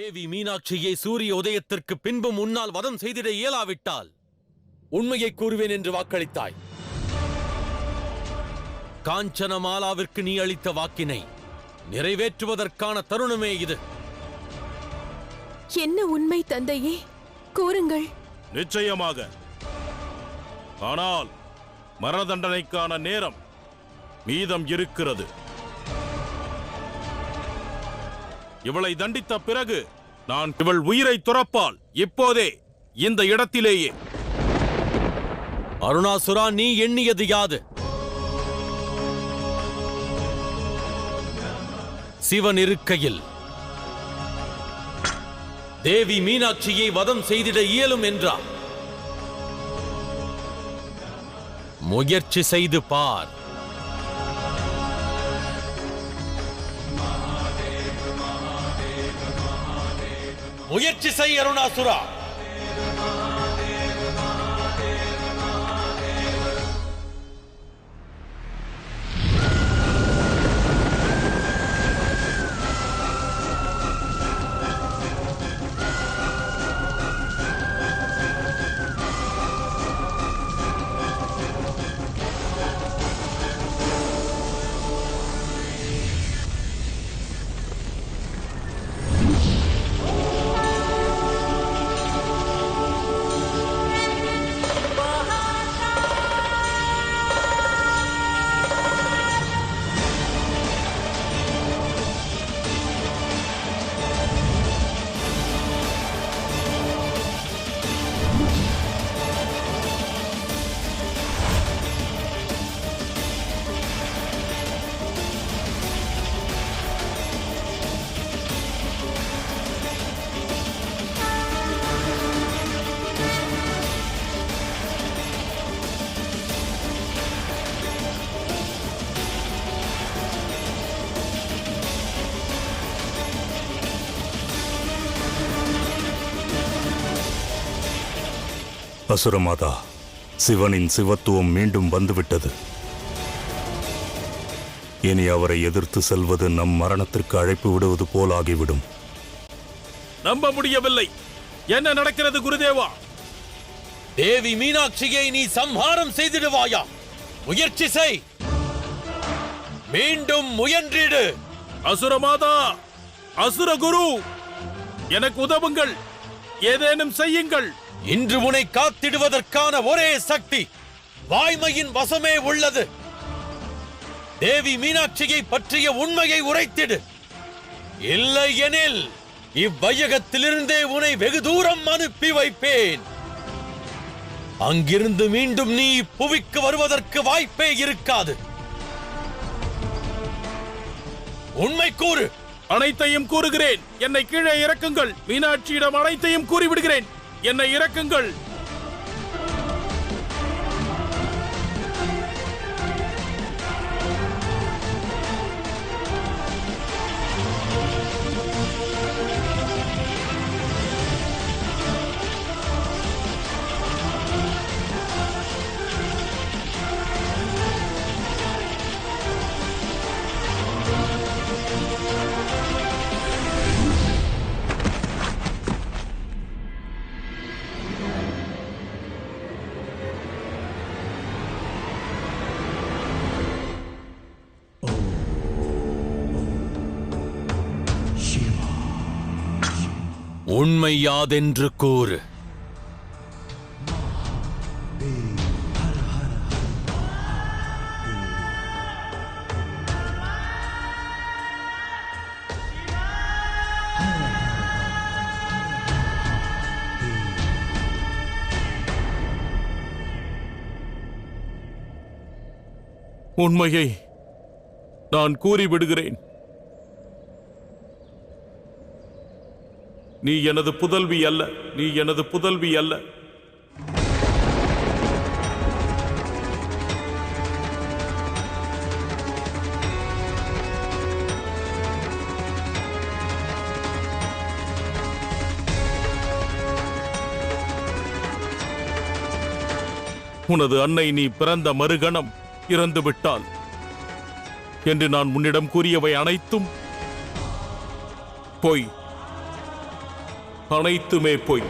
தேவி மீனாட்சியை சூரிய உதயத்திற்கு பின்பும் முன்னால் வதம் செய்திட இயலாவிட்டால் உண்மையை கூறுவேன் என்று வாக்களித்தாய். காஞ்சனமாலாவிற்கு நீ அளித்த வாக்கினை நிறைவேற்றுவதற்கான தருணமே இது. என்ன உண்மை தந்தையே, கூறுங்கள். நிச்சயமாக. ஆனால் மரண தண்டனைக்கான நேரம் மீதம் இருக்கிறது. இவளை தண்டித்த பிறகு நான் இவள் உயிரை துறப்பால் இப்போதே இந்த இடத்திலேயே. அருணாசுரா, நீ எண்ணியது யாது? சிவன் இருக்கையில் தேவி மீனாட்சியை வதம் செய்திட இயலும் என்றார். முயற்சி செய்து பார். முயற்சி செய் அருணாசுரா. அசுரமாதா, சிவனின் சிவத்துவம் மீண்டும் வந்துவிட்டது. இனி அவரை எதிர்த்து செல்வது நம் மரணத்திற்கு அழைப்பு விடுவது போல் ஆகிவிடும். நம்ப முடியவில்லை. என்ன நடக்கிறது குருதேவா? தேவி மீனாட்சியை நீ சம்ஹாரம் செய்திடுவாயா? முயற்சி செய். மீண்டும் முயன்றிடு. அசுரமாதா, அசுரகுரு, எனக்கு உதவுங்கள். ஏதேனும் செய்யுங்கள். இன்று உன்னை காத்திடுவதற்கான ஒரே சக்தி வாய்மையின் வசமே உள்ளது. தேவி மீனாட்சியை பற்றிய உண்மையை உரைத்திடு. இல்லை எனில் இவ்வையகத்திலிருந்தே உன்னை வெகு தூரம் அனுப்பி வைப்பேன். அங்கிருந்து மீண்டும் நீ புவிக்கு வருவதற்கு வாய்ப்பே இருக்காது. உண்மை கூறு. அனைத்தையும் கூறுகிறேன். என்னை கீழே இறக்குங்கள். மீனாட்சியிடம் அனைத்தையும் கூறிவிடுகிறேன். என்னை இறக்குங்கள். உண்மை யாதென்று கூறு. உண்மையை நான் கூறிவிடுகிறேன். நீ எனது புதல்வி அல்ல. நீ எனது புதல்வி அல்ல. உனது அன்னை நீ பிறந்த மறுகணம் இறந்து விட்டாள் என்று நான் உன்னிடம் கூறியவை அனைத்தும் பொய். அனைத்துமே பொய்.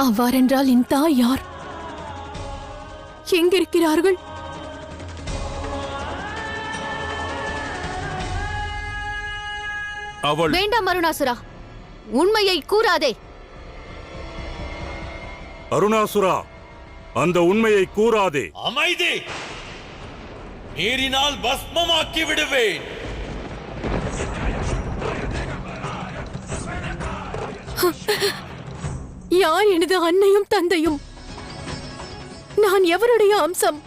அவ்வாறென்றால் என் தாய் யார்? எங்கிருக்கிறார்கள்? அவள் வேண்டாம் அருணாசுரா, உண்மையை கூறாதே. அருணாசுரா, அந்த உண்மையை கூறாதே. அமைதி! மீறினால் பஸ்மமாக்கி விடுவேன். யார் எனது அன்னையும் தந்தையும்? நான் எவருடைய அம்சம்?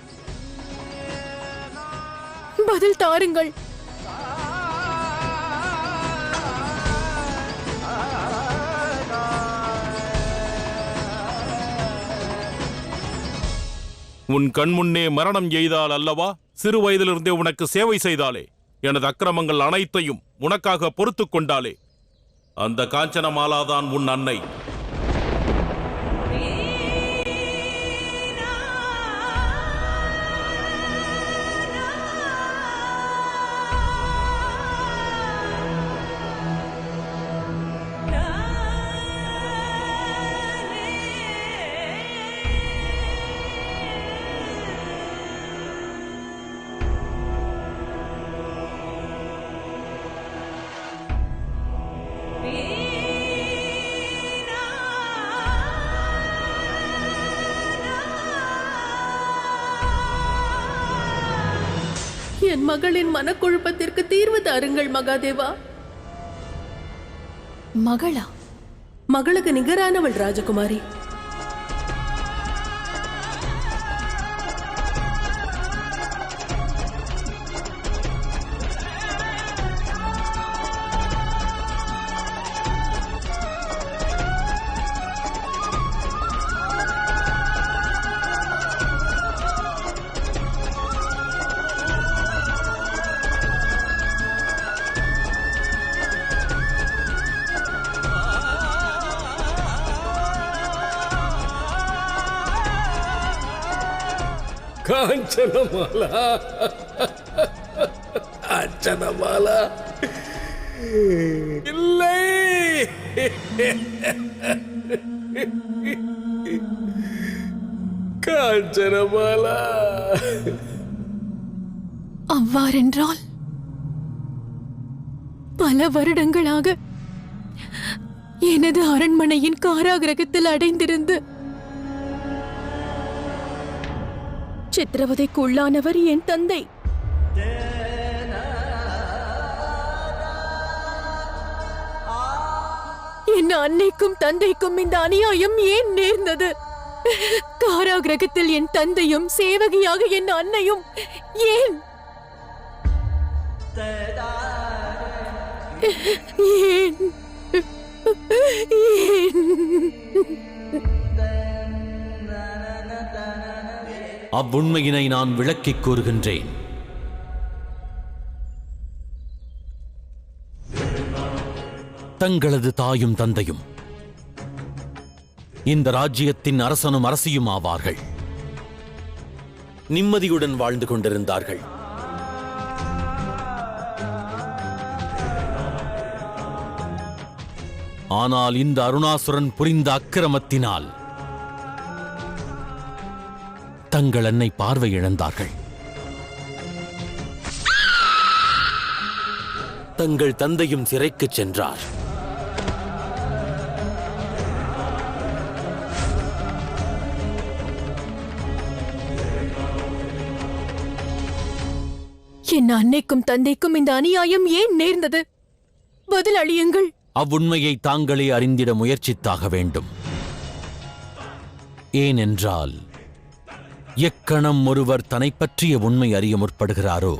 பதில் தாருங்கள். உன் கண்முன்னே மரணம் எய்தால் அல்லவா சிறு வயதிலிருந்தே உனக்கு சேவை செய்தாலே, எனது அக்கிரமங்கள் அனைத்தையும் உனக்காக பொறுத்துக் கொண்டாலே, அந்த காஞ்சனமாலாதான் உன் அன்னை. என் மகளின் மனக்குழப்பத்திற்கு தீர்வு தாருங்கள் மகாதேவா. மகளா? மகளுக்கு நிகரானவள் ராஜகுமாரி. காஞ்சனமாலா, காஞ்சனமாலா இல்லை. காஞ்சனமாலா. அவ்வாறென்றால் பல வருடங்களாக எனது அரண்மனையின் காராகிரகத்தில் அடைந்திருந்து சித்திரவதைக்கு உள்ளானவர் என் தந்தை. என் அன்னைக்கும் தந்தைக்கும் இந்த அநியாயம் ஏன் நேர்ந்தது? காராகிரகத்தில் என் தந்தையும் சேவகியாக என் அன்னையும் ஏன் ஏன் ஏன்? அவ்வுண்மையினை நான் விளக்கிக் கூறுகின்றேன். தங்களது தாயும் தந்தையும் இந்த ராஜ்யத்தின் அரசனும் அரசியும் ஆவார்கள். நிம்மதியுடன் வாழ்ந்து கொண்டிருந்தார்கள். ஆனால் இந்த அருணாசுரன் புரிந்த அக்கிரமத்தினால் தங்கள் அன்னை பார்வை இழந்தார்கள். தங்கள் தந்தையும் சிறைக்குச் சென்றார். என் அன்னைக்கும் தந்தைக்கும் இந்த அநியாயம் ஏன் நேர்ந்தது? பதில் அளியுங்கள். அவ்வுண்மையை தாங்களே அறிந்திட முயற்சித்தாக வேண்டும். ஏனென்றால் எக்கணம் ஒருவர் தன்னை பற்றிய உண்மை அறிய முற்படுகிறாரோ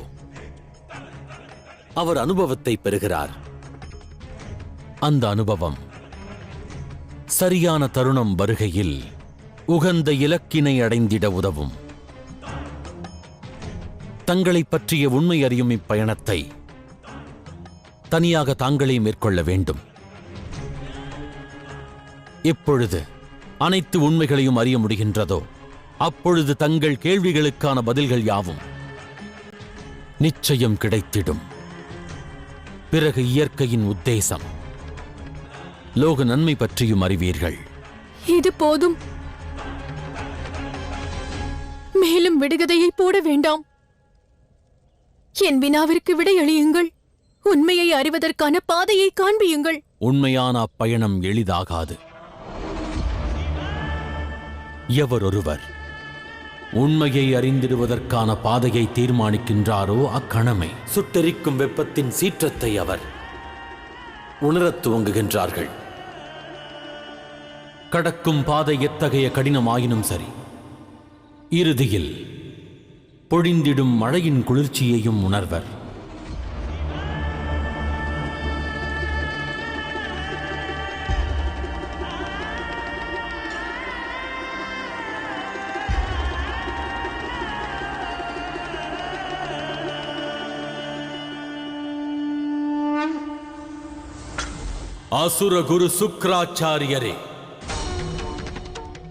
அவர் அனுபவத்தை பெறுகிறார். அந்த அனுபவம் சரியான தருணம் வருகையில் உகந்த இலக்கினை அடைந்திட உதவும். தங்களை பற்றிய உண்மை அறியும் இப்பயணத்தை தனியாக தாங்களே மேற்கொள்ள வேண்டும். எப்பொழுது அனைத்து உண்மைகளையும் அறிய முடிகின்றதோ அப்பொழுது தங்கள் கேள்விகளுக்கான பதில்கள் யாவும் நிச்சயம் கிடைத்திடும். பிறகு இயற்கையின் உத்தேசம், லோக நன்மை பற்றியும் அறிவீர்கள். இது போதும். மேலும் விடுகதையை போட வேண்டாம். என் வினாவிற்கு விடையளியுங்கள். உண்மையை அறிவதற்கான பாதையை காண்பியுங்கள். உண்மையான அப்பயணம் எளிதாகாது. எவரொருவர் உண்மையை அறிந்திடுவதற்கான பாதையை தீர்மானிக்கின்றாரோ அக்கணமே சுட்டெரிக்கும் வெப்பத்தின் சீற்றத்தை அவர் உணரத் துவங்குகின்றார்கள். கடக்கும் பாதை எத்தகைய கடினமாயினும் சரி, இறுதியில் பொழிந்திடும் மழையின் குளிர்ச்சியையும் உணர்வர். அசுர குரு சுக்ராச்சாரியரே,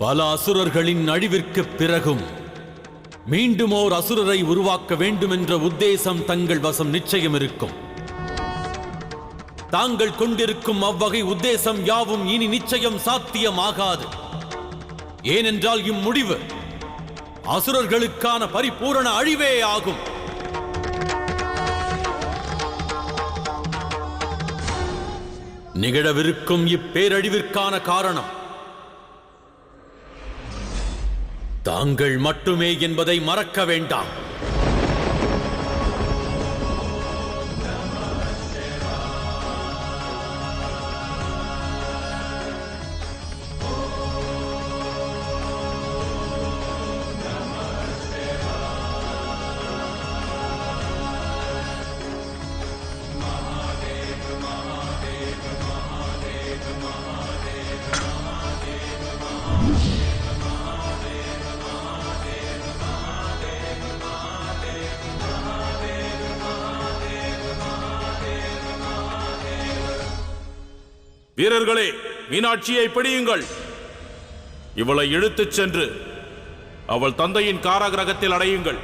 பல அசுரர்களின் அழிவிற்கு பிறகும் மீண்டும் ஓர் அசுரரை உருவாக்க வேண்டும் என்ற உத்தேசம் தங்கள் வசம் நிச்சயம் இருக்கும். தாங்கள் கொண்டிருக்கும் அவ்வகை உத்தேசம் யாவும் இனி நிச்சயம் சாத்தியமாகாது. ஏனென்றால் இம்முடிவு அசுரர்களுக்கான பரிபூரண அழிவே ஆகும். நிகழவிருக்கும் இப்பேரழிவிற்கான காரணம் தாங்கள் மட்டுமே என்பதை மறக்க வேண்டாம். வீரர்களே, மீனாட்சியை பிடியுங்கள். இவளை இழுத்துச் சென்று அவள் தந்தையின் காராகிரகத்தில் அடையுங்கள்.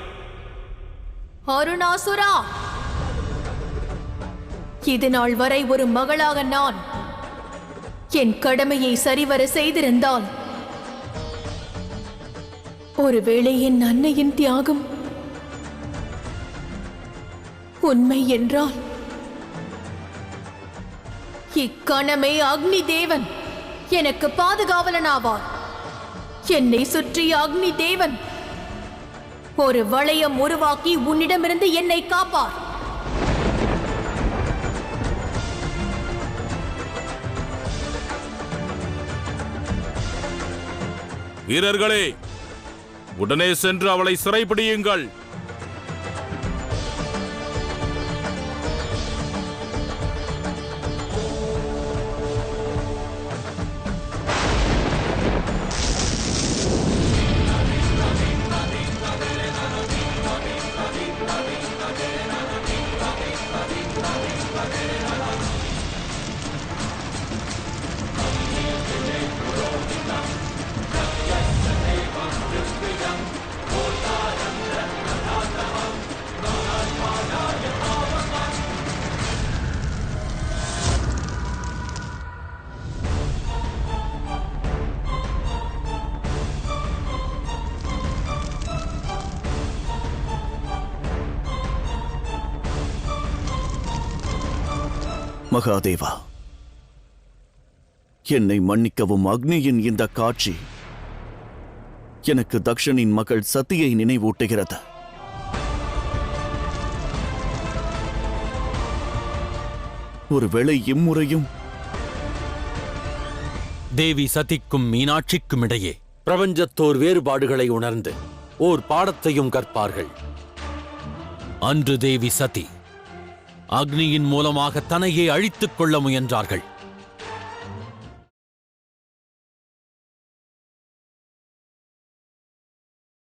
அருணாசுரா, இது நாள் வரை ஒரு மகளாக நான் என் கடமையை சரிவர செய்திருந்தால், ஒருவேளை என் அன்னையின் தியாகம் உண்மை என்றால், இக்கணமே அக்னி தேவன் எனக்கு பாதுகாவலனாவார். என்னை சுற்றிய அக்னி தேவன் ஒரு வளையம் உருவாக்கி உன்னிடமிருந்து என்னை காப்பார். வீரர்களே, உடனே சென்று அவளை சிறைப்பிடியுங்கள். மகாதேவா, என்னை மன்னிக்கவும். அக்னியின் இந்த காட்சி எனக்கு தக்ஷனின் மகள் சதியை நினைவூட்டுகிறது. ஒருவேளை இம்முறையும் தேவி சதிக்கும் மீனாட்சிக்கும் இடையே பிரபஞ்சத்தோர் வேறுபாடுகளை உணர்ந்து ஓர் பாடத்தையும் கற்பார்கள். அன்று தேவி சதி அக்னியின் மூலமாக தன்னையே அழித்துக் கொள்ள முயன்றார்கள்.